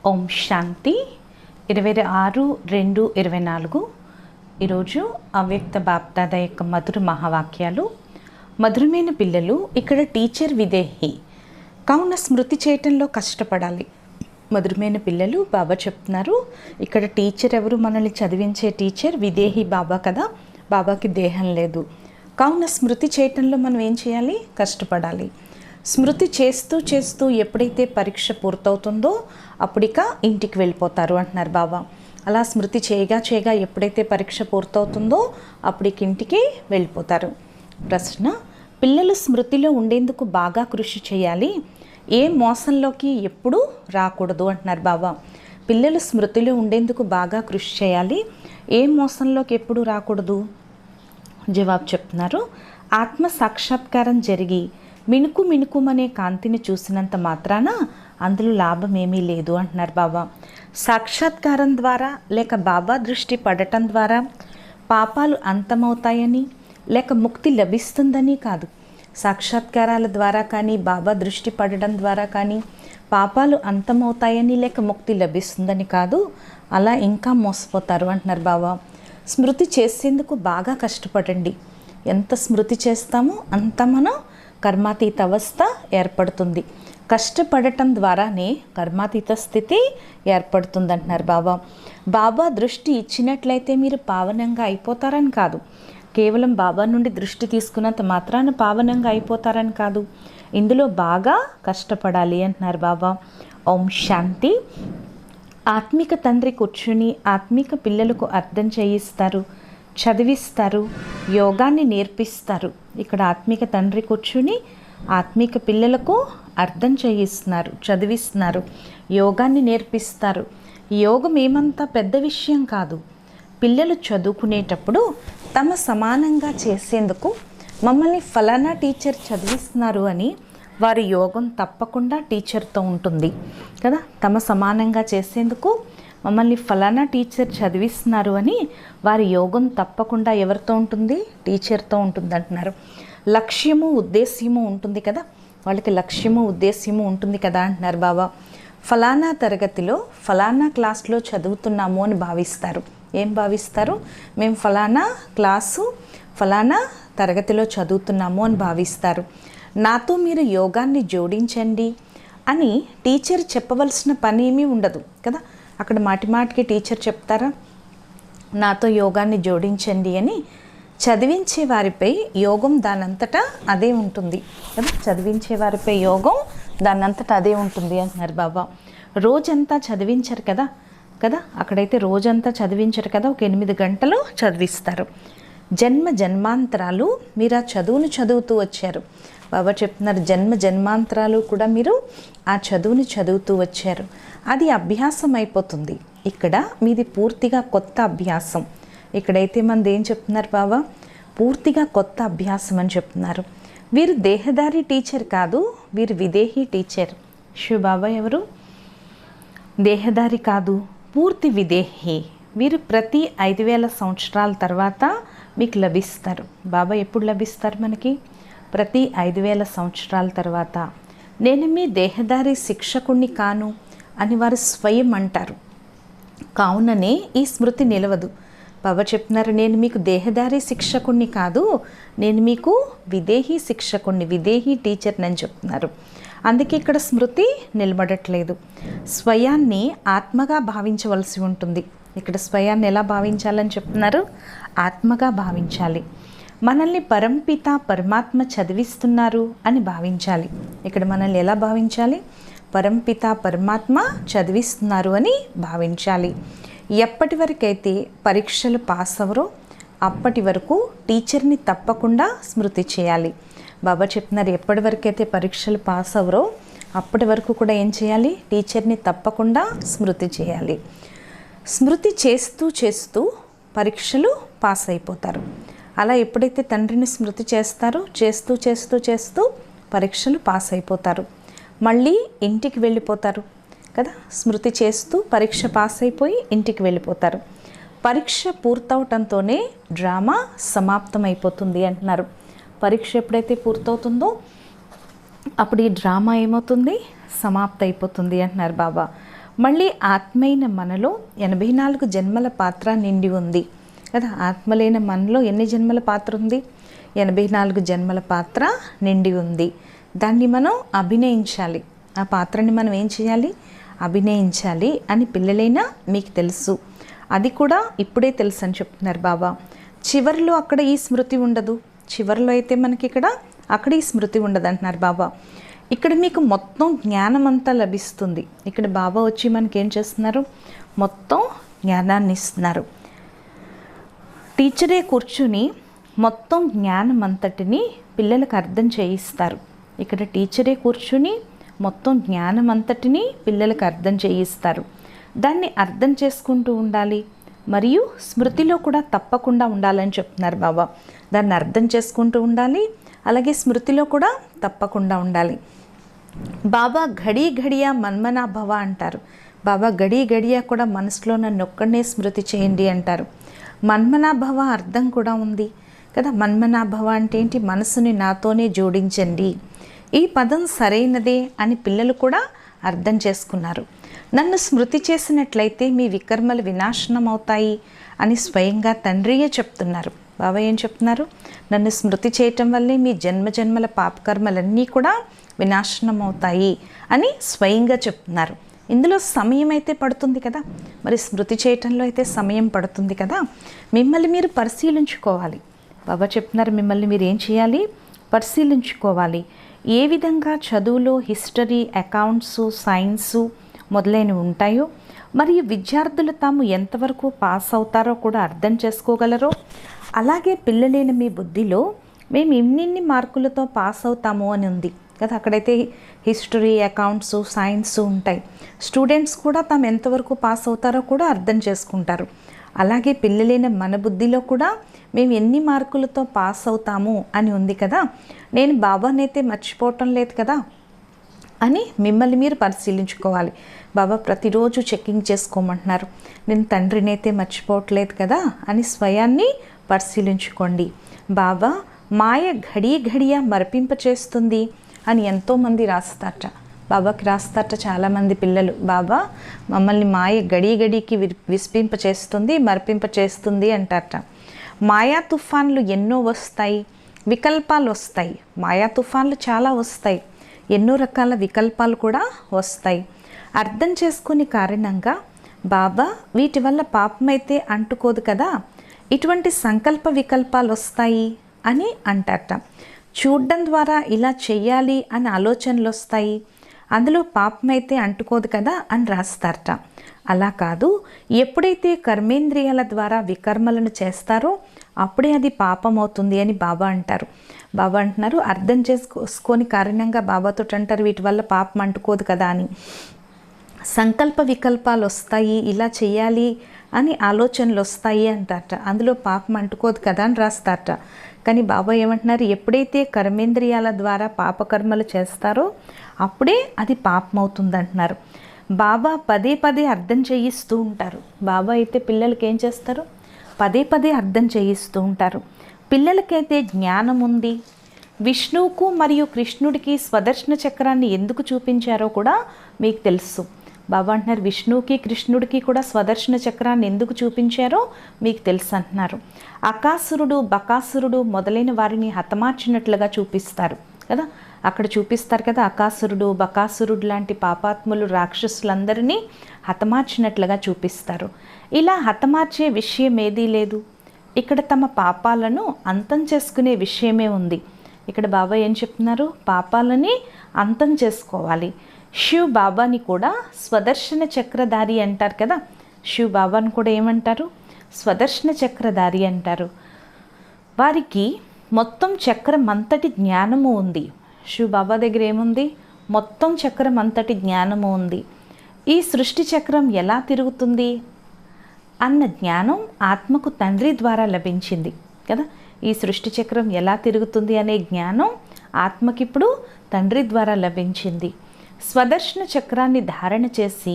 ఓం శాంతి 26/2/24 ఈరోజు అవ్యక్త బాప్దాద యొక్క మధుర మహావాక్యాలు. మధురమైన పిల్లలు, ఇక్కడ టీచర్ విదేహి కావున స్మృతి చేయటంలో కష్టపడాలి. మధురమైన పిల్లలు, బాబా చెప్తున్నారు ఇక్కడ టీచర్ ఎవరు? మనల్ని చదివించే టీచర్ విదేహి బాబా కదా. బాబాకి దేహం లేదు కావున స్మృతి చేయటంలో మనం ఏం చేయాలి? కష్టపడాలి. స్మృతి చేస్తూ చేస్తూ ఎప్పుడైతే పరీక్ష పూర్తవుతుందో అప్పుడిక ఇంటికి వెళ్ళిపోతారు అంటున్నారు బాబా. అలా స్మృతి చేయగా ఎప్పుడైతే పరీక్ష పూర్తవుతుందో అప్పటికి ఇంటికి వెళ్ళిపోతారు. ప్రశ్న: పిల్లలు స్మృతిలో ఉండేందుకు బాగా కృషి చేయాలి, ఏ మోసంలోకి ఎప్పుడూ రాకూడదు అంటున్నారు బాబా. పిల్లలు స్మృతిలో ఉండేందుకు బాగా కృషి చేయాలి, ఏ మోసంలోకి ఎప్పుడూ రాకూడదు. జవాబు చెప్తున్నారు, ఆత్మ సాక్షాత్కారం జరిగి మిణుకు మిణుకుమనే కాంతిని చూసినంత మాత్రాన అందులో లాభం ఏమీ లేదు అంటున్నారు బాబా. సాక్షాత్కారం ద్వారా లేక బాబా దృష్టి పడటం ద్వారా పాపాలు అంతమవుతాయని లేక ముక్తి లభిస్తుందని కాదు. సాక్షాత్కారాల ద్వారా కానీ బాబా దృష్టి పడడం ద్వారా కానీ పాపాలు అంతమవుతాయని లేక ముక్తి లభిస్తుందని కాదు. అలా ఇంకా మోసపోతారు అంటున్నారు బాబా. స్మృతి చేసేందుకు బాగా కష్టపడండి. ఎంత స్మృతి చేస్తామో అంత మనం కర్మాతీత అవస్థ ఏర్పడుతుంది. కష్టపడటం ద్వారానే కర్మాతీత స్థితి ఏర్పడుతుంది అంటున్నారు బాబా. బాబా దృష్టి ఇచ్చినట్లయితే మీరు పావనంగా అయిపోతారని కాదు. కేవలం బాబా నుండి దృష్టి తీసుకున్నంత మాత్రాన పావనంగా అయిపోతారని కాదు. ఇందులో బాగా కష్టపడాలి అంటున్నారు బాబా. ఓం శాంతి. ఆత్మిక తండ్రి కూర్చుని ఆత్మిక పిల్లలకు అర్థం చేయిస్తారు, చదివిస్తారు, యోగాన్ని నేర్పిస్తారు. ఇక్కడ ఆత్మిక తండ్రి కూర్చుని ఆత్మిక పిల్లలకు అర్థం చేయిస్తున్నారు, చదివిస్తున్నారు, యోగాన్ని నేర్పిస్తారు. యోగం ఏమంతా పెద్ద విషయం కాదు. పిల్లలు చదువుకునేటప్పుడు తమ సమానంగా చేసేందుకు మమ్మల్ని ఫలానా టీచర్ చదివిస్తున్నారు అని వారి యోగం తప్పకుండా టీచర్తో ఉంటుంది కదా. తమ సమానంగా చేసేందుకు మమ్మల్ని ఫలానా టీచర్ చదివిస్తున్నారు అని వారి యోగం తప్పకుండా ఎవరితో ఉంటుంది? టీచర్తో ఉంటుంది అంటున్నారు. లక్ష్యము ఉద్దేశ్యము ఉంటుంది కదా, వాళ్ళకి లక్ష్యము ఉద్దేశ్యము ఉంటుంది కదా అంటున్నారు బాబా. ఫలానా తరగతిలో ఫలానా క్లాస్లో చదువుతున్నాము అని భావిస్తారు. ఏం భావిస్తారు? మేము ఫలానా క్లాసు ఫలానా తరగతిలో చదువుతున్నాము అని భావిస్తారు. నాతో మీరు యోగాన్ని జోడించండి అని టీచర్ చెప్పవలసిన పని ఏమీ ఉండదు కదా. అక్కడ మాటిమాటికి టీచర్ చెప్తారా? నాతో యోగాన్ని జోడించండి అని. చదివించే వారిపై యోగం దానంతటా అదే ఉంటుంది కదా. చదివించే వారిపై యోగం దానంతటా అదే ఉంటుంది అంటున్నారు బాబా. రోజంతా చదివించరు కదా అక్కడైతే రోజంతా చదివించరు కదా. ఒక 8 గంటలు చదివిస్తారు. జన్మ జన్మాంతరాలు మీరు ఆ చదువును చదువుతూ వచ్చారు. బాబా చెప్తున్నారు, జన్మ జన్మాంతరాలు కూడా మీరు ఆ చదువుని చదువుతూ వచ్చారు. అది అభ్యాసం అయిపోతుంది. ఇక్కడ మీది పూర్తిగా కొత్త అభ్యాసం. ఇక్కడైతే మనది ఏం చెప్తున్నారు బాబా? పూర్తిగా కొత్త అభ్యాసం అని చెప్తున్నారు. వీరు దేహదారి టీచర్ కాదు, వీరు విదేహీ టీచర్. శివ బాబా ఎవరు? దేహదారి కాదు, పూర్తి విదేహీ. వీరు ప్రతి 5000 సంవత్సరాల తర్వాత మీకు లభిస్తారు. బాబా ఎప్పుడు లభిస్తారు మనకి? ప్రతి 5000 సంవత్సరాల తర్వాత. నేను మీ దేహదారి శిక్షకుణ్ణి కాను అని వారు స్వయం అంటారు. కావుననే ఈ స్మృతి నిలవదు. బాబా చెప్తున్నారు, నేను మీకు దేహదారి శిక్షకుణ్ణి కాదు, నేను మీకు విదేహీ శిక్షకుణ్ణి, విదేహీ టీచర్ని అని చెప్తున్నారు. అందుకే ఇక్కడ స్మృతి నిలబడట్లేదు. స్వయాన్ని ఆత్మగా భావించవలసి ఉంటుంది. ఇక్కడ స్వయాన్ని ఎలా భావించాలని చెప్తున్నారు? ఆత్మగా భావించాలి. మనల్ని పరంపిత పరమాత్మ చదివిస్తున్నారు అని భావించాలి. ఇక్కడ మనల్ని ఎలా భావించాలి? పరంపిత పరమాత్మ చదివిస్తున్నారు అని భావించాలి. ఎప్పటి వరకైతే పరీక్షలు పాస్ అవరో అప్పటి వరకు టీచర్ని తప్పకుండా స్మృతి చేయాలి. బాబా చెప్తున్నారు, ఎప్పటి వరకైతే పరీక్షలు పాస్ అవరో అప్పటి వరకు కూడా ఏం చేయాలి? టీచర్ని తప్పకుండా స్మృతి చేయాలి. స్మృతి చేస్తూ చేస్తూ పరీక్షలు పాస్ అయిపోతారు. అలా ఎప్పుడైతే తండ్రిని స్మృతి చేస్తారో చేస్తూ చేస్తూ చేస్తూ పరీక్షలు పాస్ అయిపోతారు. మళ్ళీ ఇంటికి వెళ్ళిపోతారు కదా. స్మృతి చేస్తూ పరీక్ష పాస్ అయిపోయి ఇంటికి వెళ్ళిపోతారు. పరీక్ష పూర్తవటంతోనే డ్రామా సమాప్తం అయిపోతుంది అంటున్నారు. పరీక్ష ఎప్పుడైతే పూర్తవుతుందో అప్పుడు ఈ డ్రామా ఏమవుతుంది? సమాప్త అయిపోతుంది అంటున్నారు బాబా. మళ్ళీ ఆత్మైన మనలో 84 జన్మల పాత్ర నిండి ఉంది కదా. ఆత్మలైన మనలో ఎన్ని జన్మల పాత్ర ఉంది? 84 జన్మల పాత్ర నిండి ఉంది. దాన్ని మనం అభినయించాలి. ఆ పాత్రని మనం ఏం చేయాలి? అభినయించాలి అని పిల్లలైనా మీకు తెలుసు. అది కూడా ఇప్పుడే తెలుసు అని చెప్తున్నారు బాబా. చివరిలో అక్కడ ఈ స్మృతి ఉండదు. చివరిలో అయితే మనకి అక్కడ ఈ స్మృతి ఉండదు అంటున్నారు బాబా. ఇక్కడ మీకు మొత్తం జ్ఞానం అంతా లభిస్తుంది. ఇక్కడ బాబా వచ్చి మనకి ఏం చేస్తున్నారు? మొత్తం జ్ఞానాన్ని ఇస్తున్నారు. టీచరే కూర్చుని మొత్తం జ్ఞానం అంతటిని పిల్లలకు అర్థం చేయిస్తారు. ఇక్కడ టీచరే కూర్చుని మొత్తం జ్ఞానం అంతటిని పిల్లలకు అర్థం చేయిస్తారు. దాన్ని అర్థం చేసుకుంటూ ఉండాలి, మరియు స్మృతిలో కూడా తప్పకుండా ఉండాలని చెప్తున్నారు బాబా. దాన్ని అర్థం చేసుకుంటూ ఉండాలి, అలాగే స్మృతిలో కూడా తప్పకుండా ఉండాలి. బాబా ఘడి ఘడియా మన్మనా భవ అంటారు. బాబా గడి గడియా కూడా మనసులో నన్ను ఒక్కడనే స్మృతి చేయండి అంటారు. మన్మనా భవ అర్థం కూడా ఉంది కదా. మన్మనా భవ అంటే ఏంటి? మనసుని నాతోనే జోడించండి. ఈ పదం సరైనదే అని పిల్లలు కూడా అర్థం చేసుకున్నారు. నన్ను స్మృతి చేసినట్లయితే మీ వికర్మలు వినాశనం అవుతాయి అని స్వయంగా తండ్రియే చెప్తున్నారు. బాబా ఏం చెప్తున్నారు? నన్ను స్మృతి చేయటం వల్లే మీ జన్మజన్మల పాపకర్మలన్నీ కూడా వినాశనం అవుతాయి అని స్వయంగా చెప్తున్నారు. ఇందులో సమయం అయితే పడుతుంది కదా, మరి స్మృతి చేయటంలో అయితే సమయం పడుతుంది కదా. మిమ్మల్ని మీరు పరిశీలించుకోవాలి. బాబా చెప్తున్నారు, మిమ్మల్ని మీరు ఏం చేయాలి? పరిశీలించుకోవాలి. ఏ విధంగా చదువులో హిస్టరీ, అకౌంట్స్, సైన్సు మొదలైనవి ఉంటాయో, మరియు విద్యార్థులు తాము ఎంతవరకు పాస్ అవుతారో కూడా అర్థం చేసుకోగలరో, అలాగే పిల్లలైన మీ బుద్ధిలో మేము ఇన్ని మార్కులతో పాస్ అవుతాము అని ఉంది కదా. అక్కడైతే హిస్టరీ, అకౌంట్స్, సైన్స్ ఉంటాయి. స్టూడెంట్స్ కూడా తాము ఎంతవరకు పాస్ అవుతారో కూడా అర్థం చేసుకుంటారు. అలాగే పిల్లలైన మన బుద్ధిలో కూడా మేము ఎన్ని మార్కులతో పాస్ అవుతాము అని ఉంది కదా. నేను బాబానైతే మర్చిపోవటం లేదు కదా అని మిమ్మల్ని మీరు పరిశీలించుకోవాలి. బాబా ప్రతిరోజు చెక్కింగ్ చేసుకోమంటున్నారు. నేను తండ్రినైతే మర్చిపోవట్లేదు కదా అని స్వయాన్ని పరిశీలించుకోండి. బాబా మాయ ఘడి ఘడియా మరపింప చేస్తుంది అని ఎంతోమంది రాస్తారట. బాబాకి రాస్తారట చాలామంది పిల్లలు. బాబా మమ్మల్ని మాయ గడి గడికి విస్పింప చేస్తుంది, మరపింప చేస్తుంది అంటారట. మాయా తుఫాన్లు ఎన్నో వస్తాయి, వికల్పాలు వస్తాయి. మాయా తుఫాన్లు చాలా వస్తాయి, ఎన్నో రకాల వికల్పాలు కూడా వస్తాయి. అర్థం చేసుకునే కారణంగా బాబా వీటి వల్ల పాపమైతే అంటుకోదు కదా, ఇటువంటి సంకల్ప వికల్పాలు వస్తాయి అని అంటారట. చూడడం ద్వారా ఇలా చెయ్యాలి అని ఆలోచనలు వస్తాయి, అందులో పాపమైతే అంటుకోదు కదా అని రాస్తారట. అలా కాదు, ఎప్పుడైతే కర్మేంద్రియాల ద్వారా వికర్మలను చేస్తారో అప్పుడే అది పాపం అవుతుంది అని బాబా అంటారు. బాబా అంటున్నారు, అర్థం చేసుకోని కారణంగా బాబాతో అంటారు వీటి వల్ల పాపం అంటుకోదు కదా అని. సంకల్ప వికల్పాలు వస్తాయి, ఇలా చేయాలి అని ఆలోచనలు వస్తాయి అంటారట, అందులో పాపం అంటుకోదు కదా అని రాస్తారట. కానీ బాబా ఏమంటున్నారు, ఎప్పుడైతే కర్మేంద్రియాల ద్వారా పాపకర్మలు చేస్తారో అప్పుడే అది పాపం అవుతుంది అంటున్నారు. బాబా పదే పదే అర్థం చేయిస్తూ ఉంటారు. బాబా అయితే పిల్లలకి ఏం చేస్తారు? పదే పదే అర్థం చేయిస్తూ ఉంటారు. పిల్లలకైతే జ్ఞానం ఉంది. విష్ణువుకు మరియు కృష్ణుడికి స్వదర్శన చక్రాన్ని ఎందుకు చూపించారో కూడా మీకు తెలుసు. బాబా అంటున్నారు, విష్ణువుకి కృష్ణుడికి కూడా స్వదర్శన చక్రాన్ని ఎందుకు చూపించారో మీకు తెలుసు అంటున్నారు. అకాసురుడు, బకాసురుడు మొదలైన వారిని హతమార్చినట్లుగా చూపిస్తారు కదా. అక్కడ చూపిస్తారు కదా, అకాసురుడు, బకాసురుడు లాంటి పాపాత్ములు, రాక్షసులందరినీ హతమార్చినట్లుగా చూపిస్తారు. ఇలా హతమార్చే విషయం ఏదీ లేదు. ఇక్కడ తమ పాపాలను అంతం చేసుకునే విషయమే ఉంది. ఇక్కడ బాబా ఏం చెప్తున్నారు? పాపాలని అంతం చేసుకోవాలి. శివ్ బాబాని కూడా స్వదర్శన చక్రధారి అంటారు కదా. శివ్ బాబాని కూడా ఏమంటారు? స్వదర్శన చక్రధారి అంటారు. వారికి మొత్తం చక్రం అంతటి జ్ఞానము ఉంది. శివ్ బాబా దగ్గర ఏముంది? మొత్తం చక్రం అంతటి జ్ఞానము ఉంది. ఈ సృష్టి చక్రం ఎలా తిరుగుతుంది అన్న జ్ఞానం ఆత్మకు తండ్రి ద్వారా లభించింది కదా. ఈ సృష్టి చక్రం ఎలా తిరుగుతుంది అనే జ్ఞానం ఆత్మకిప్పుడు తండ్రి ద్వారా లభించింది. స్వదర్శన చక్రాన్ని ధారణ చేసి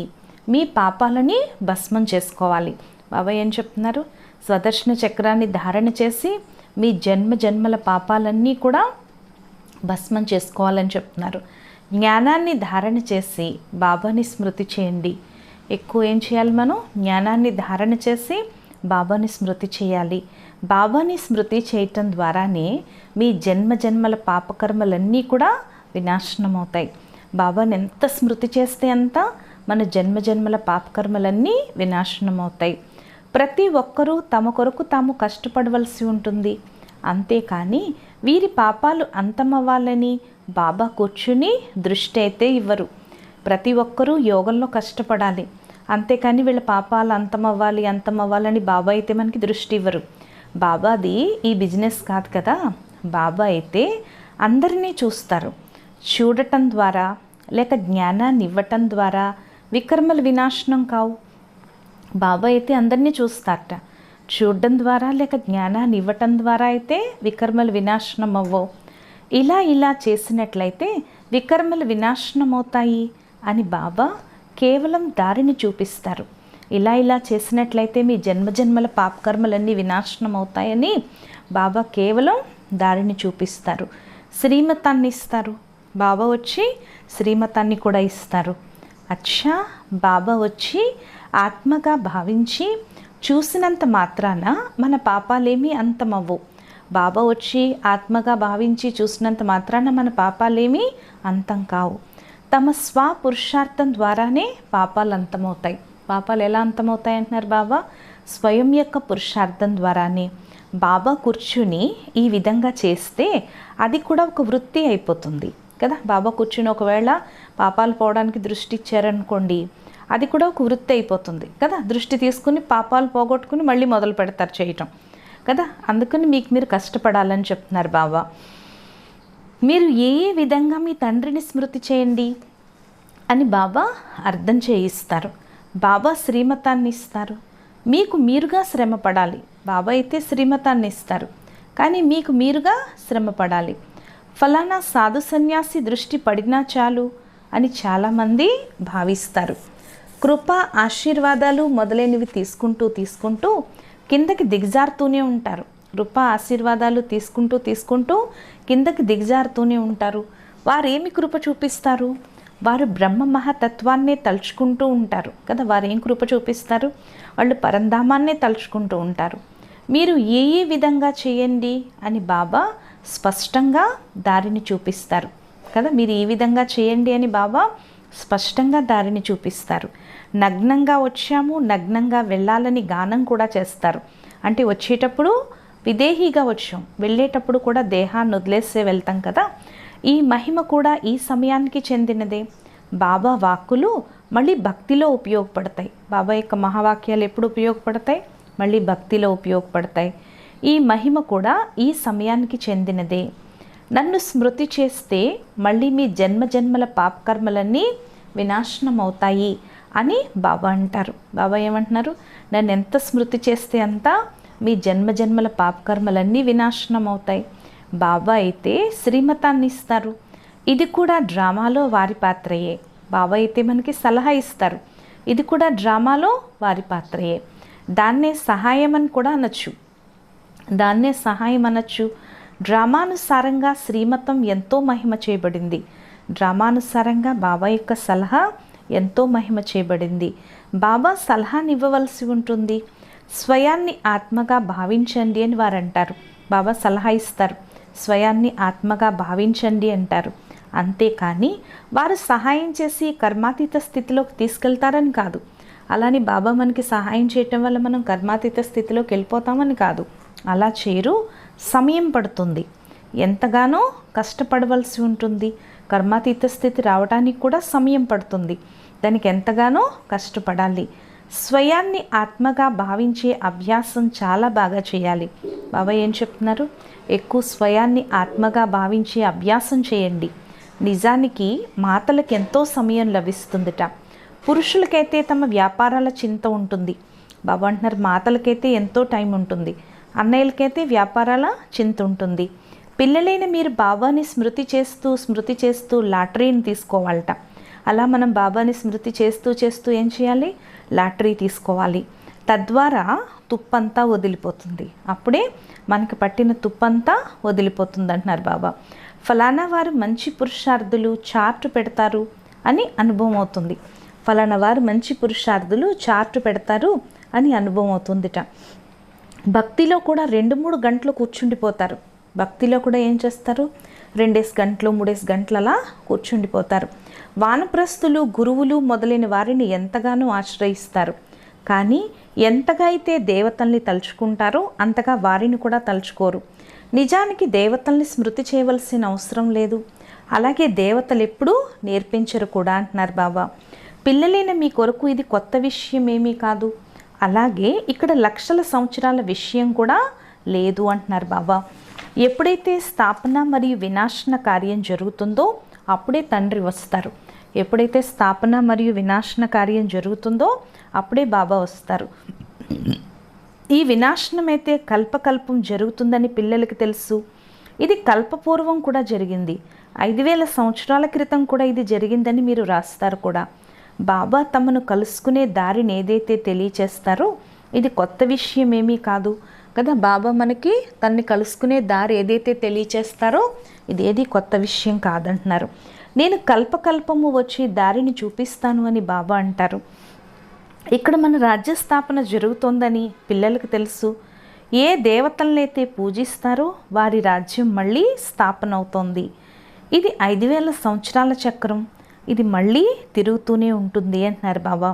మీ పాపాలని భస్మం చేసుకోవాలి. బాబా ఏం చెప్తున్నారు? స్వదర్శన చక్రాన్ని ధారణ చేసి మీ జన్మ జన్మల పాపాలన్నీ కూడా భస్మం చేసుకోవాలని చెప్తున్నారు. జ్ఞానాన్ని ధారణ చేసి బాబాని స్మృతి చేయండి. ఎక్కువ ఏం చేయాలి, మనం జ్ఞానాన్ని ధారణ చేసి బాబాని స్మృతి చేయాలి. బాబాని స్మృతి చేయటం ద్వారానే మీ జన్మ జన్మల పాపకర్మలన్నీ కూడా వినాశనం అవుతాయి. బాబాని ఎంత స్మృతి చేస్తే అంత మన జన్మ జన్మల పాపకర్మలన్నీ వినాశనం అవుతాయి. ప్రతి ఒక్కరూ తమ కొరకు తాము కష్టపడవలసి ఉంటుంది. అంతేకాని వీరి పాపాలు అంతమవ్వాలని బాబా కూర్చుని దృష్టి అయితే ఇవ్వరు. ప్రతి ఒక్కరూ యోగంలో కష్టపడాలి, అంతేకాని వీళ్ళ పాపాలు అంతమవ్వాలని బాబా అయితే మనకి దృష్టి ఇవ్వరు. బాబాది ఈ బిజినెస్ కాదు కదా. బాబా అయితే అందరినీ చూస్తారు. చూడటం ద్వారా లేక జ్ఞానాన్ని ఇవ్వటం ద్వారా వికర్మలు వినాశనం కావు. బాబా అయితే అందరినీ చూస్తారట. చూడడం ద్వారా లేక జ్ఞానాన్ని ఇవ్వటం ద్వారా అయితే వికర్మలు వినాశనం అవ్వవు. ఇలా చేసినట్లయితే వికర్మలు వినాశనం అవుతాయి అని బాబా కేవలం దారిని చూపిస్తారు. ఇలా చేసినట్లయితే మీ జన్మజన్మల పాపకర్మలన్నీ వినాశనం అవుతాయని బాబా కేవలం దారిని చూపిస్తారు. శ్రీమతాన్ని ఇస్తారు. బాబా వచ్చి శ్రీమతాన్ని కూడా ఇస్తారు. అచ్చా, బాబా వచ్చి ఆత్మగా భావించి చూసినంత మాత్రాన మన పాపాలేమీ అంతమవ్వు. బాబా వచ్చి ఆత్మగా భావించి చూసినంత మాత్రాన మన పాపాలేమీ అంతం కావు. తమ స్వపురుషార్థం ద్వారానే పాపాలు అంతమవుతాయి. పాపాలు ఎలా అంతమవుతాయి అంటున్నారు బాబా? స్వయం యొక్క పురుషార్థం ద్వారానే. బాబా కూర్చుని ఈ విధంగా చేస్తే అది కూడా ఒక వృత్తి అయిపోతుంది కదా. బాబా కూర్చుని ఒకవేళ పాపాలు పోవడానికి దృష్టి ఇచ్చారనుకోండి, అది కూడా ఒక వృత్తి అయిపోతుంది కదా. దృష్టి తీసుకుని పాపాలు పోగొట్టుకుని మళ్ళీ మొదలు పెడతారు చేయటం కదా. అందుకని మీకు మీరు కష్టపడాలని చెప్తున్నారు బాబా. మీరు ఏ విధంగా మీ తండ్రిని స్మృతి చేయండి అని బాబా అర్థం చేయిస్తారు. బాబా శ్రీమతాన్ని ఇస్తారు. మీకు మీరుగా శ్రమ పడాలి. బాబా అయితే శ్రీమతాన్ని ఇస్తారు, కానీ మీకు మీరుగా శ్రమ పడాలి. ఫలానా సాధు సన్యాసి దృష్టి పడినా చాలు అని చాలామంది భావిస్తారు. కృప, ఆశీర్వాదాలు మొదలైనవి తీసుకుంటూ కిందకి దిగజారుతూనే ఉంటారు. కృప, ఆశీర్వాదాలు తీసుకుంటూ కిందకి దిగజారుతూనే ఉంటారు. వారు ఏమి కృప చూపిస్తారు? వారు బ్రహ్మ మహాతత్వాన్నే తలుచుకుంటూ ఉంటారు కదా. వారు ఏం కృప చూపిస్తారు? వాళ్ళు పరంధామాన్నే తలుచుకుంటూ ఉంటారు. మీరు ఏ విధంగా చేయండి అని బాబా స్పష్టంగా దారిని చూపిస్తారు కదా. మీరు ఈ విధంగా చేయండి అని బాబా స్పష్టంగా దారిని చూపిస్తారు. నగ్నంగా వచ్చాము, నగ్నంగా వెళ్ళాలని గానం కూడా చేస్తారు. అంటే వచ్చేటప్పుడు విదేహీగా వచ్చాం, వెళ్ళేటప్పుడు కూడా దేహాన్ని వదిలేసే వెళ్తాం కదా. ఈ మహిమ కూడా ఈ సమయానికి చెందినదే. బాబా వాక్కులు మళ్ళీ భక్తిలో ఉపయోగపడతాయి. బాబా యొక్క మహావాక్యాలు ఎప్పుడు ఉపయోగపడతాయి? మళ్ళీ భక్తిలో ఉపయోగపడతాయి. ఈ మహిమ కూడా ఈ సమయానికి చెందినదే. నన్ను స్మృతి చేస్తే మళ్ళీ మీ జన్మజన్మల పాపకర్మలన్నీ వినాశనం అవుతాయి అని బాబా అంటారు. బాబా ఏమంటున్నారు? నన్ను ఎంత స్మృతి చేస్తే అంత మీ జన్మజన్మల పాపకర్మలన్నీ వినాశనం అవుతాయి. బాబా అయితే శ్రీమతాన్ని ఇస్తారు. ఇది కూడా డ్రామాలో వారి పాత్రయే. బాబా అయితే మనకి సలహా ఇస్తారు. ఇది కూడా డ్రామాలో వారి పాత్రయే. దాన్నే సహాయం అని కూడా అనొచ్చు. డ్రామానుసారంగా శ్రీమతం ఎంతో మహిమ చేయబడింది. డ్రామానుసారంగా బాబా యొక్క సలహా ఎంతో మహిమ చేయబడింది. బాబా సలహాని ఇవ్వవలసి ఉంటుంది. స్వయాన్ని ఆత్మగా భావించండి అని వారు అంటారు. బాబా సలహా ఇస్తారు, స్వయాన్ని ఆత్మగా భావించండి అంటారు. అంతేకాని వారు సహాయం చేసి కర్మాతీత స్థితిలోకి తీసుకెళ్తారని కాదు. అలానే బాబా మనకి సహాయం చేయటం వల్ల మనం కర్మాతీత స్థితిలోకి వెళ్ళిపోతామని కాదు. అలా చేయరు. సమయం పడుతుంది, ఎంతగానో కష్టపడవలసి ఉంటుంది. కర్మాతీత స్థితి రావడానికి కూడా సమయం పడుతుంది. దానికి ఎంతగానో కష్టపడాలి. స్వయాన్ని ఆత్మగా భావించే అభ్యాసం చాలా బాగా చేయాలి. బాబా ఏం చెప్తున్నారు? ఎక్కువ స్వయాన్ని ఆత్మగా భావించే అభ్యాసం చేయండి. నిజానికి మాతలకు ఎంతో సమయం లభిస్తుందిట. పురుషులకైతే తమ వ్యాపారాల చింత ఉంటుంది. బాబా అంటున్నారు మాతలకైతే ఎంతో టైం ఉంటుంది, అన్నయ్యలకైతే వ్యాపారాల చింత ఉంటుంది. పిల్లలైన మీరు బాబాని స్మృతి చేస్తూ లాటరీని తీసుకోవాలట. అలా మనం బాబాని స్మృతి చేస్తూ ఏం చేయాలి? లాటరీ తీసుకోవాలి. తద్వారా తుప్పంతా వదిలిపోతుంది. అప్పుడే మనకి పట్టిన తుప్పంతా వదిలిపోతుంది అంటున్నారు బాబా. ఫలానా వారు మంచి పురుషార్థులు చార్టు పెడతారు అని అనుభవం అవుతుంది. ఫలానా వారు మంచి పురుషార్థులు చార్టు పెడతారు అని అనుభవం అవుతుందిట. భక్తిలో కూడా 2-3 గంటలు కూర్చుండిపోతారు. భక్తిలో కూడా ఏం చేస్తారు, 2 గంటలు 3 గంటలు అలా కూర్చుండిపోతారు. వానప్రస్థులు, గురువులు మొదలైన వారిని ఎంతగానో ఆశ్రయిస్తారు. కానీ ఎంతగా అయితే దేవతల్ని తలుచుకుంటారో అంతగా వారిని కూడా తలుచుకోరు. నిజానికి దేవతల్ని స్మృతి చేయవలసిన అవసరం లేదు. అలాగే దేవతలు ఎప్పుడూ నేర్పించరు కూడా అంటున్నారు బాబా. పిల్లలైన మీ కొరకు ఇది కొత్త విషయం ఏమీ కాదు. అలాగే ఇక్కడ లక్షల సంవత్సరాల విషయం కూడా లేదు అంటున్నారు బాబా. ఎప్పుడైతే స్థాపన మరియు వినాశన కార్యం జరుగుతుందో అప్పుడే తండ్రి వస్తారు. ఎప్పుడైతే స్థాపన మరియు వినాశన కార్యం జరుగుతుందో అప్పుడే బాబా వస్తారు. ఈ వినాశనం అయితే కల్పకల్పం జరుగుతుందని పిల్లలకి తెలుసు. ఇది కల్పపూర్వం కూడా జరిగింది. 5000 సంవత్సరాల క్రితం కూడా ఇది జరిగిందని మీరు రాస్తారు కూడా. బాబా తమను కలుసుకునే దారిని ఏదైతే తెలియచేస్తారో ఇది కొత్త విషయం ఏమీ కాదు కదా. బాబా మనకి తన్ని కలుసుకునే దారి ఏదైతే తెలియచేస్తారో ఇదేది కొత్త విషయం కాదంటున్నారు. నేను కల్పకల్పము వచ్చి దారిని చూపిస్తాను అని బాబా అంటారు. ఇక్కడ మన రాజ్యస్థాపన జరుగుతోందని పిల్లలకు తెలుసు. ఏ దేవతలనైతే పూజిస్తారో వారి రాజ్యం మళ్ళీ స్థాపన అవుతోంది. ఇది 5000 సంవత్సరాల చక్రం, ఇది మళ్ళీ తిరుగుతూనే ఉంటుంది అంటున్నారు బాబా.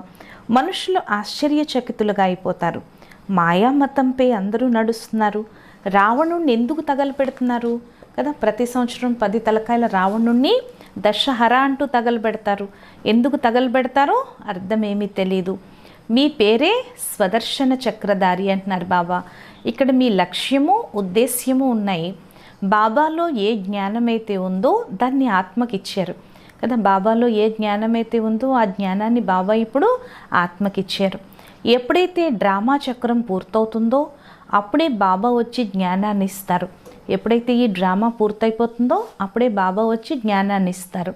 మనుషులు ఆశ్చర్యచకితులుగా అయిపోతారు. మాయామతంపై అందరూ నడుస్తున్నారు. రావణుణ్ణి ఎందుకు తగలపెడుతున్నారు కదా. ప్రతి సంవత్సరం 10 తలకాయల రావణుణ్ణి దశహర అంటూ తగలబెడతారు. ఎందుకు తగలబెడతారో అర్థమేమీ తెలీదు. మీ పేరే స్వదర్శన చక్రధారి అంటున్నారు బాబా. ఇక్కడ మీ లక్ష్యము ఉద్దేశ్యము ఉన్నాయి. బాబాలో ఏ జ్ఞానమైతే ఉందో దాన్ని ఆత్మకిచ్చారు కదా. బాబాలో ఏ జ్ఞానమైతే ఉందో ఆ జ్ఞానాన్ని బాబా ఇప్పుడు ఆత్మకిచ్చారు. ఎప్పుడైతే డ్రామా చక్రం పూర్తవుతుందో అప్పుడే బాబా వచ్చి జ్ఞానాన్ని ఇస్తారు. ఎప్పుడైతే ఈ డ్రామా పూర్తయిపోతుందో అప్పుడే బాబా వచ్చి జ్ఞానాన్ని ఇస్తారు.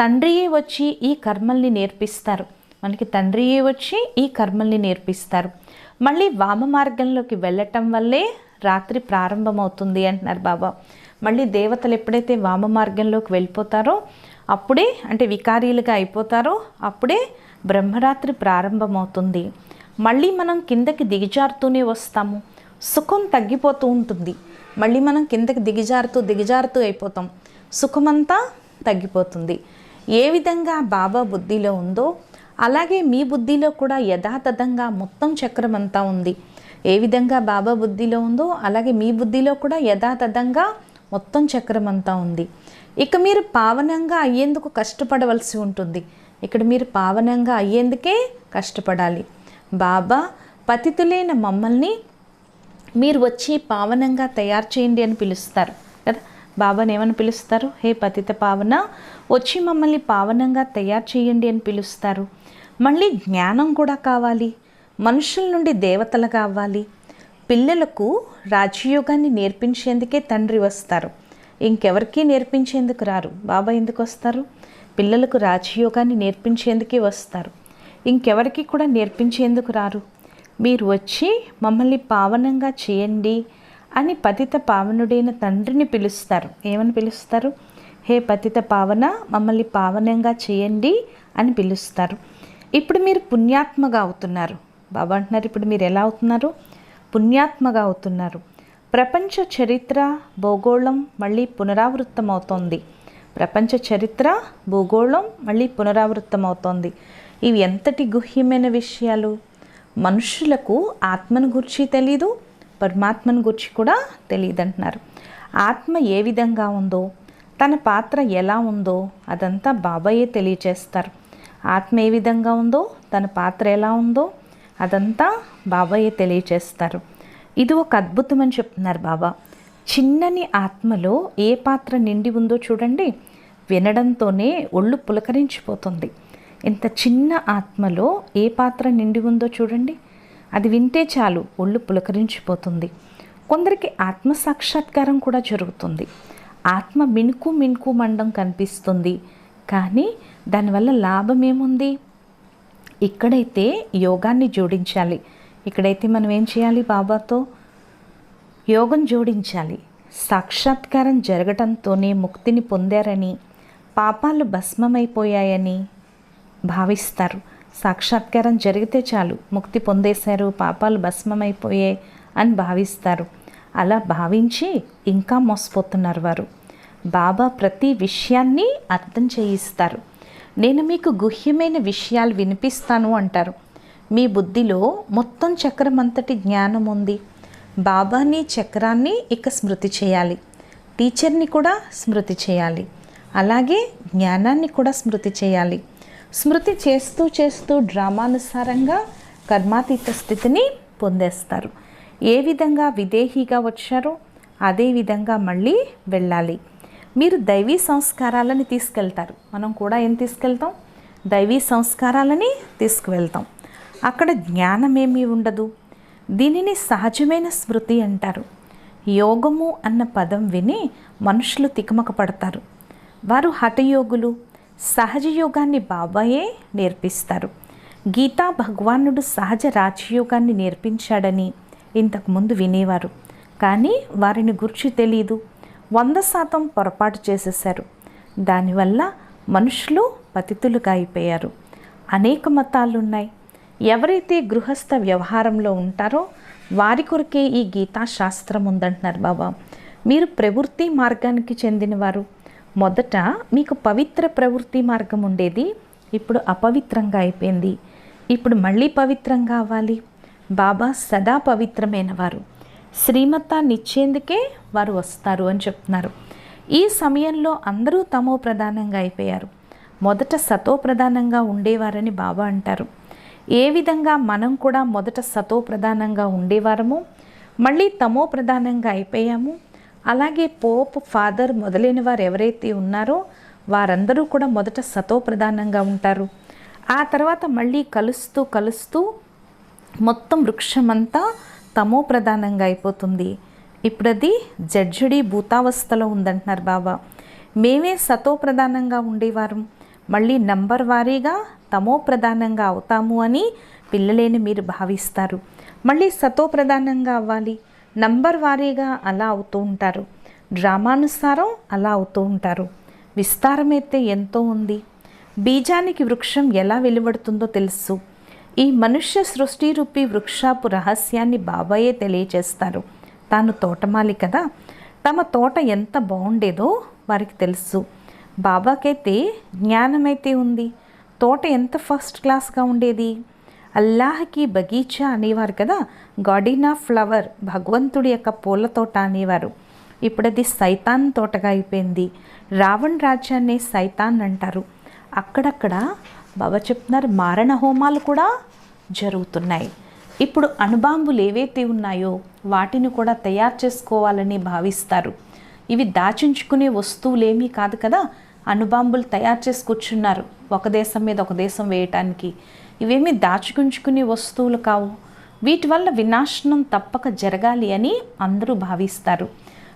తండ్రియే వచ్చి ఈ కర్మల్ని నేర్పిస్తారు. మనకి తండ్రియే వచ్చి ఈ కర్మల్ని నేర్పిస్తారు. మళ్ళీ వామ మార్గంలోకి వెళ్ళటం వల్లే రాత్రి ప్రారంభమవుతుంది అంటున్నారు బాబా. మళ్ళీ దేవతలు ఎప్పుడైతే వామ మార్గంలోకి వెళ్ళిపోతారో అప్పుడే, అంటే వికారీలుగా అయిపోతారో అప్పుడే బ్రహ్మరాత్రి ప్రారంభమవుతుంది. మళ్ళీ మనం కిందకి దిగజారుతూనే వస్తాము. సుఖం తగ్గిపోతూ ఉంటుంది. మళ్ళీ మనం కిందకి దిగజారుతూ అయిపోతాం. సుఖమంతా తగ్గిపోతుంది. ఏ విధంగా బాబా బుద్ధిలో ఉందో అలాగే మీ బుద్ధిలో కూడా యథాతథంగా మొత్తం చక్రం అంతా ఉంది. ఏ విధంగా బాబా బుద్ధిలో ఉందో అలాగే మీ బుద్ధిలో కూడా యథాతథంగా మొత్తం చక్రం అంతా ఉంది. ఇక మీరు పావనంగా అయ్యేందుకు కష్టపడవలసి ఉంటుంది. ఇక్కడ మీరు పావనంగా అయ్యేందుకే కష్టపడాలి. బాబా పతితులైన మమ్మల్ని మీరు వచ్చి పావనంగా తయారు చేయండి అని పిలుస్తారు కదా. బాబాని ఏమని పిలుస్తారు? హే పతిత పావన, వచ్చి మమ్మల్ని పావనంగా తయారు చేయండి అని పిలుస్తారు. మళ్ళీ జ్ఞానం కూడా కావాలి. మనుషుల నుండి దేవతలుగా అవ్వాలి. పిల్లలకు రాజయోగాన్ని నేర్పించేందుకే తండ్రి వస్తారు. ఇంకెవరికీ నేర్పించేందుకు రారు. బాబా ఎందుకు వస్తారు? పిల్లలకు రాజయోగాన్ని నేర్పించేందుకే వస్తారు. ఇంకెవరికి కూడా నేర్పించేందుకు రారు. మీరు వచ్చి మమ్మల్ని పావనంగా చేయండి అని పతిత పావనుడైన తండ్రిని పిలుస్తారు. ఏమని పిలుస్తారు? హే పతిత పావన, మమ్మల్ని పావనంగా చేయండి అని పిలుస్తారు. ఇప్పుడు మీరు పుణ్యాత్మగా అవుతున్నారు. బాబా అంటున్నారు, ఇప్పుడు మీరు ఎలా అవుతున్నారు? పుణ్యాత్మగా అవుతున్నారు. ప్రపంచ చరిత్ర భూగోళం మళ్ళీ పునరావృతం అవుతోంది. ప్రపంచ చరిత్ర భూగోళం మళ్ళీ పునరావృతం అవుతోంది. ఇవి ఎంతటి గుహ్యమైన విషయాలు. మనుషులకు ఆత్మను గురించి తెలీదు, పరమాత్మను గురించి కూడా తెలియదు అంటున్నారు. ఆత్మ ఏ విధంగా ఉందో, తన పాత్ర ఎలా ఉందో అదంతా బాబాయే తెలియచేస్తారు. ఆత్మ ఏ విధంగా ఉందో, తన పాత్ర ఎలా ఉందో అదంతా బాబాయే తెలియచేస్తారు. ఇది ఒక అద్భుతం అని చెప్తున్నారు బాబా. చిన్నని ఆత్మలో ఏ పాత్ర నిండి ఉందో చూడండి. వినడంతోనే ఒళ్ళు పులకరించిపోతుంది. ఇంత చిన్న ఆత్మలో ఏ పాత్ర నిండి ఉందో చూడండి. అది వింటే చాలు ఒళ్ళు పులకరించిపోతుంది. కొందరికి ఆత్మ సాక్షాత్కారం కూడా జరుగుతుంది. ఆత్మ మిణుకు మండం కనిపిస్తుంది. కానీ దానివల్ల లాభం ఏముంది? ఇక్కడైతే యోగాన్ని జోడించాలి. ఇక్కడైతే మనం ఏం చేయాలి? బాబాతో యోగం జోడించాలి. సాక్షాత్కారం జరగటంతోనే ముక్తిని పొందారని, పాపాలు భస్మమైపోయాయని, భావిస్తారు. సాక్షాత్కారం జరిగితే చాలు, ముక్తి పొందేశారు, పాపాలు భస్మమైపోయాయి అని భావిస్తారు. అలా భావించి ఇంకా మోసపోతున్నారు వారు. బాబా ప్రతి విషయాన్ని అర్థం చేయిస్తారు. నేను మీకు గుహ్యమైన విషయాలు వినిపిస్తాను అంటారు. మీ బుద్ధిలో మొత్తం చక్రం అంతటి జ్ఞానం ఉంది. బాబాని, చక్రాన్ని ఇక స్మృతి చేయాలి, టీచర్ని కూడా స్మృతి చేయాలి, అలాగే జ్ఞానాన్ని కూడా స్మృతి చేయాలి. స్మృతి చేస్తూ చేస్తూ డ్రామానుసారంగా కర్మాతీత స్థితిని పొందేస్తారు. ఏ విధంగా విదేహీగా వచ్చారో అదే విధంగా మళ్ళీ వెళ్ళాలి. మీరు దైవీ సంస్కారాలని తీసుకెళ్తారు. మనం కూడా ఏం తీసుకెళ్తాం? దైవీ సంస్కారాలని తీసుకువెళ్తాం. అక్కడ జ్ఞానమేమీ ఉండదు. దీనిని సహజమైన స్మృతి అంటారు. యోగము అన్న పదం విని మనుషులు తికమక పడతారు. వారు హఠయోగులు. సహజ యోగాన్ని బాబాయే నేర్పిస్తారు. గీతా భగవానుడు సహజ రాజయోగాన్ని నేర్పించాడని ఇంతకుముందు వినేవారు. కానీ వారిని గురించి తెలియదు. 100% పొరపాటు చేసేశారు. దానివల్ల మనుషులు పతితులుగా అయిపోయారు. అనేక మతాలున్నాయి. ఎవరైతే గృహస్థ వ్యవహారంలో ఉంటారో వారి కొరకే ఈ గీతా శాస్త్రం ఉందంటున్నారు బాబా. మీరు ప్రవృత్తి మార్గానికి చెందినవారు. మొదట మీకు పవిత్ర ప్రవృత్తి మార్గం ఉండేది, ఇప్పుడు అపవిత్రంగా అయిపోయింది. ఇప్పుడు మళ్ళీ పవిత్రంగా అవ్వాలి. బాబా సదా పవిత్రమైన వారు. శ్రీమతాన్ని ఇచ్చేందుకే వారు వస్తారు అని చెప్తున్నారు. ఈ సమయంలో అందరూ తమో ప్రధానంగా అయిపోయారు. మొదట సతో ప్రధానంగా ఉండేవారని బాబా అంటారు. ఏ విధంగా మనం కూడా మొదట సతో ప్రధానంగా ఉండేవారము, మళ్ళీ తమో ప్రధానంగా అయిపోయాము. అలాగే పోప్, ఫాదర్ మొదలైన వారు ఎవరైతే ఉన్నారో వారందరూ కూడా మొదట సతో ప్రధానంగా ఉంటారు. ఆ తర్వాత మళ్ళీ కలుస్తూ కలుస్తూ మొత్తం వృక్షమంతా తమో ప్రధానంగా అయిపోతుంది. ఇప్పుడు అది జడ్జుడి భూతావస్థలో ఉందంటున్నారు బాబా. మేమే సతో ప్రధానంగా ఉండేవారు, మళ్ళీ నంబర్ వారీగా తమో ప్రధానంగా అవుతాము అని పిల్లలేని మీరు భావిస్తారు. మళ్ళీ సతో ప్రధానంగా అవ్వాలి, నంబర్ వారీగా అలా అవుతూ ఉంటారు. డ్రామానుసారం అలా అవుతూ ఉంటారు. విస్తారమైతే ఎంతో ఉంది. బీజానికి వృక్షం ఎలా వెలువడుతుందో తెలుసు. ఈ మనుష్య సృష్టి రూపీ వృక్షాపు రహస్యాన్ని బాబాయే తెలియచేస్తారు. తాను తోటమాలి కదా, తమ తోట ఎంత బాగుండేదో వారికి తెలుసు. బాబాకైతే జ్ఞానమైతే ఉంది. తోట ఎంత ఫస్ట్ క్లాస్గా ఉండేది. అల్లాహకి బగీచా అనేవారు కదా, గార్డెన్ ఆఫ్ ఫ్లవర్, భగవంతుడి యొక్క పూల తోట అనేవారు. ఇప్పుడు అది సైతాన్ తోటగా అయిపోయింది. రావణ్ రాజ్యాన్ని సైతాన్ అంటారు. అక్కడక్కడ బాబా చెప్తున్నారు మారణ హోమాలు కూడా జరుగుతున్నాయి. ఇప్పుడు అణుబాంబులు ఏవైతే ఉన్నాయో వాటిని కూడా తయారు చేసుకోవాలని భావిస్తారు. ఇవి దాచించుకునే వస్తువులేమీ కాదు కదా, అణుబాంబులు తయారు చేసి కూర్చున్నారు ఒక దేశం మీద ఒక దేశం వేయటానికి. ఇవేమీ దాచుకుంచుకునే వస్తువులు కావు. వీటి వల్ల వినాశనం తప్పక జరగాలి అని అందరూ భావిస్తారు.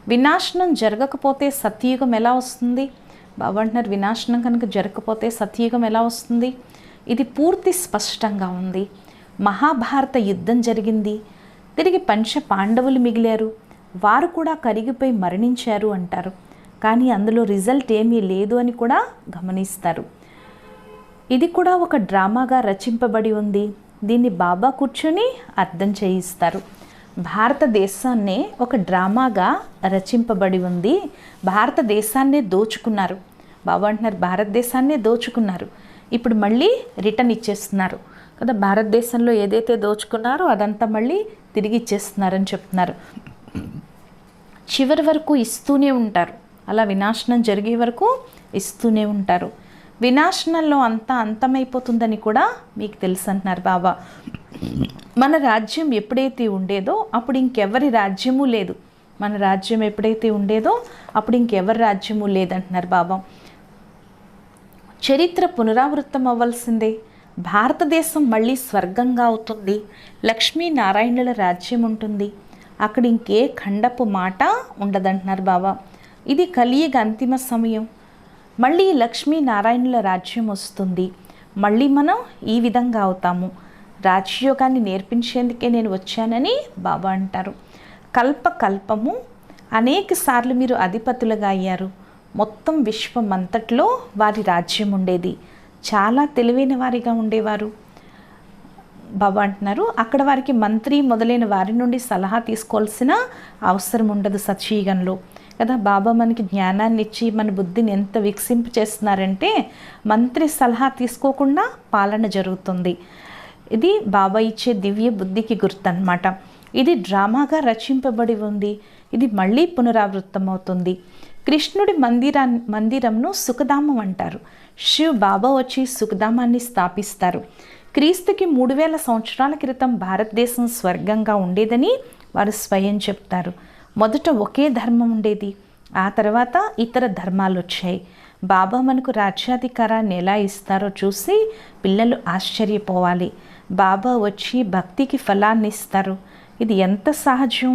వినాశనం జరగకపోతే సత్యయుగం ఎలా వస్తుంది? బాబా అంటున్నారు వినాశనం కనుక జరగకపోతే సత్యయుగం ఎలా వస్తుంది? ఇది పూర్తి స్పష్టంగా ఉంది. మహాభారత యుద్ధం జరిగింది, తిరిగి పంచ పాండవులు మిగిలారు, వారు కూడా కరిగిపోయి మరణించారు అంటారు. కానీ అందులో రిజల్ట్ ఏమీ లేదు అని కూడా గమనిస్తారు. ఇది కూడా ఒక డ్రామాగా రచింపబడి ఉంది. దీన్ని బాబా కూర్చొని అర్థం చేయిస్తారు. భారతదేశాన్నే ఒక డ్రామాగా రచింపబడి ఉంది. భారతదేశాన్నే దోచుకున్నారు. బాబా అంటున్నారు భారతదేశాన్నే దోచుకున్నారు, ఇప్పుడు మళ్ళీ రిటర్న్ ఇచ్చేస్తున్నారు కదా. భారతదేశంలో ఏదైతే దోచుకున్నారో అదంతా మళ్ళీ తిరిగి ఇచ్చేస్తున్నారని చెప్తున్నారు. చివరి వరకు ఇస్తూనే ఉంటారు. అలా వినాశనం జరిగే వరకు ఇస్తూనే ఉంటారు. వినాశనంలో అంతా అంతమైపోతుందని కూడా మీకు తెలుసు అంటున్నారు బాబా. మన రాజ్యం ఎప్పుడైతే ఉండేదో అప్పుడు ఇంకెవరి రాజ్యము లేదు. మన రాజ్యం ఎప్పుడైతే ఉండేదో అప్పుడు ఇంకెవరి రాజ్యము లేదంటున్నారు బాబా. చరిత్ర పునరావృతం అవ్వాల్సిందే. భారతదేశం మళ్ళీ స్వర్గంగా అవుతుంది. లక్ష్మీనారాయణుల రాజ్యం ఉంటుంది. అక్కడ ఇంకే ఖండపు మాట ఉండదంటున్నారు బాబా. ఇది కలియుగ అంతిమ సమయం. మళ్ళీ లక్ష్మీనారాయణుల రాజ్యం వస్తుంది. మళ్ళీ మనం ఈ విధంగా అవుతాము. రాజయోగాన్ని నేర్పించేందుకే నేను వచ్చానని బాబా అంటారు. కల్పకల్పము అనేక సార్లు మీరు అధిపతులుగా అయ్యారు. మొత్తం విశ్వం అంతట్లో వారి రాజ్యం ఉండేది. చాలా తెలివైన వారిగా ఉండేవారు. బాబా అంటున్నారు, అక్కడ వారికి మంత్రి మొదలైన వారి నుండి సలహా తీసుకోవాల్సిన అవసరం ఉండదు సత్యయుగంలో కదా. బాబా మనకి జ్ఞానాన్ని ఇచ్చి మన బుద్ధిని ఎంత వికసింప చేస్తున్నారంటే మంత్రి సలహా తీసుకోకుండా పాలన జరుగుతుంది. ఇది బాబా ఇచ్చే దివ్య బుద్ధికి గుర్తు అన్నమాట. ఇది డ్రామాగా రచింపబడి ఉంది. ఇది మళ్ళీ పునరావృత్తమవుతుంది. కృష్ణుడి మందిరంను సుఖధామం అంటారు. శివ్ బాబా వచ్చి సుఖధామాన్ని స్థాపిస్తారు. క్రీస్తుకి 3000 సంవత్సరాల క్రితం భారతదేశం స్వర్గంగా ఉండేదని వారు స్వయం చెప్తారు. మొదట ఒకే ధర్మం ఉండేది, ఆ తర్వాత ఇతర ధర్మాలు వచ్చాయి. బాబా మనకు రాజ్యాధికారాన్ని ఎలా ఇస్తారో చూసి పిల్లలు ఆశ్చర్యపోవాలి. బాబా వచ్చి భక్తికి ఫలాన్ని ఇస్తారు. ఇది ఎంత సహజం.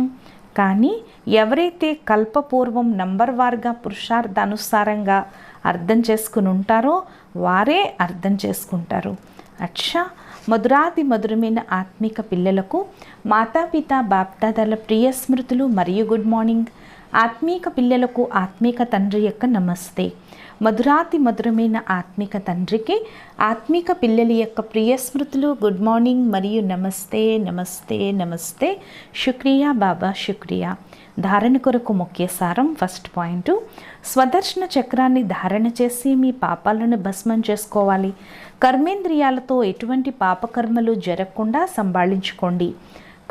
కానీ ఎవరైతే కల్పపూర్వం నంబర్ వార్గా పురుషార్థానుసారంగా అర్థం చేసుకుని ఉంటారో వారే అర్థం చేసుకుంటారు. అచ్చా, మధురాది మధురమైన ఆత్మిక పిల్లలకు మాతాపిత బాప్దాదాల ప్రియ స్మృతులు మరియు గుడ్ మార్నింగ్. ఆత్మీక పిల్లలకు ఆత్మీక తండ్రి యొక్క నమస్తే. మధురాతి మధురమైన ఆత్మిక తండ్రికి ఆత్మిక పిల్లల యొక్క ప్రియ స్మృతులు, గుడ్ మార్నింగ్ మరియు నమస్తే నమస్తే నమస్తే. శుక్రియా బాబా, శుక్రియా. ధారణ కొరకు ముఖ్య సారం. ఫస్ట్ పాయింట్, స్వదర్శన చక్రాన్ని ధారణ చేసి మీ పాపాలను భస్మం చేసుకోవాలి. కర్మేంద్రియాలతో ఎటువంటి పాపకర్మలు జరగకుండా సంభాళించుకోండి.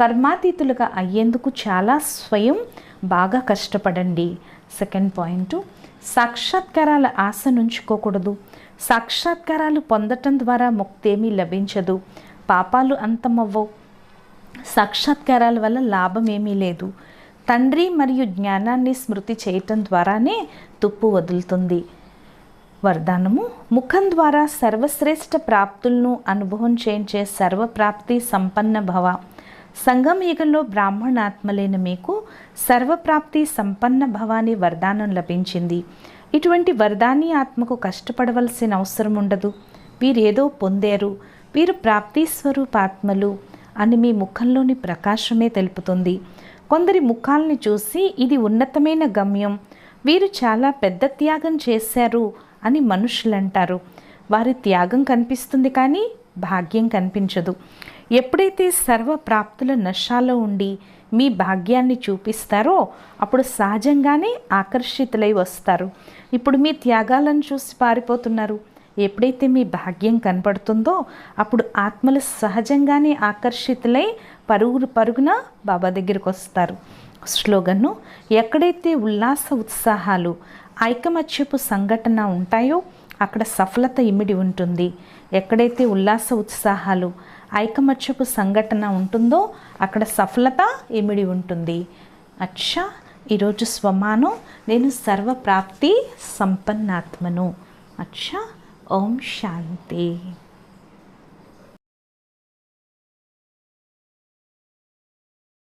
కర్మాతీతులుగా అయ్యేందుకు చాలా స్వయం బాగా కష్టపడండి. సెకండ్ పాయింట్, సాక్షాత్కారాల ఆశ నుంచుకోకూడదు. సాక్షాత్కారాలు పొందటం ద్వారా ముక్తేమీ లభించదు, పాపాలు అంతమవ్వవు. సాక్షాత్కారాల వల్ల లాభం ఏమీ లేదు. తండ్రి మరియు జ్ఞానాన్ని స్మృతి చేయటం ద్వారానే తుప్పు వదులుతుంది. వరదానము, ముఖం ద్వారా సర్వశ్రేష్ఠ ప్రాప్తులను అనుభవం చేయించే సర్వప్రాప్తి సంపన్న భవ. సంగమ యుగంలో బ్రాహ్మణాత్మలైన మీకు సర్వప్రాప్తి సంపన్న భవాని వరదానం లభించింది. ఇటువంటి వరదాని ఆత్మకు కష్టపడవలసిన అవసరం ఉండదు. వీరేదో పొందారు, వీరు ప్రాప్తి స్వరూపాత్మలు అని మీ ముఖంలోని ప్రకాశమే తెలుపుతుంది. కొందరి ముఖాలని చూసి ఇది ఉన్నతమైన గమ్యం, వీరు చాలా పెద్ద త్యాగం చేశారు అని మనుషులు అంటారు. వారి త్యాగం కనిపిస్తుంది కానీ భాగ్యం కనిపించదు. ఎప్పుడైతే సర్వ ప్రాప్తుల నశాలో ఉండి మీ భాగ్యాన్ని చూపిస్తారో అప్పుడు సహజంగానే ఆకర్షితులై వస్తారు. ఇప్పుడు మీ త్యాగాలను చూసి పారిపోతున్నారు. ఎప్పుడైతే మీ భాగ్యం కనపడుతుందో అప్పుడు ఆత్మలు సహజంగానే ఆకర్షితులై పరుగున బాబా దగ్గరికి వస్తారు. స్లోగన్ను, ఎక్కడైతే ఉల్లాస ఉత్సాహాలు ఐకమత్యపు సంఘటన ఉంటాయో అక్కడ సఫలత ఇమిడి ఉంటుంది. ఎక్కడైతే ఉల్లాస ఉత్సాహాలు ఐకమత్యపు సంఘటన ఉంటుందో అక్కడ సఫలత ఇమిడి ఉంటుంది. అచ్చా, ఈరోజు స్వమానం, నేను సర్వప్రాప్తి సంపన్నాత్మను. అచ్చా, ఓం శాంతి.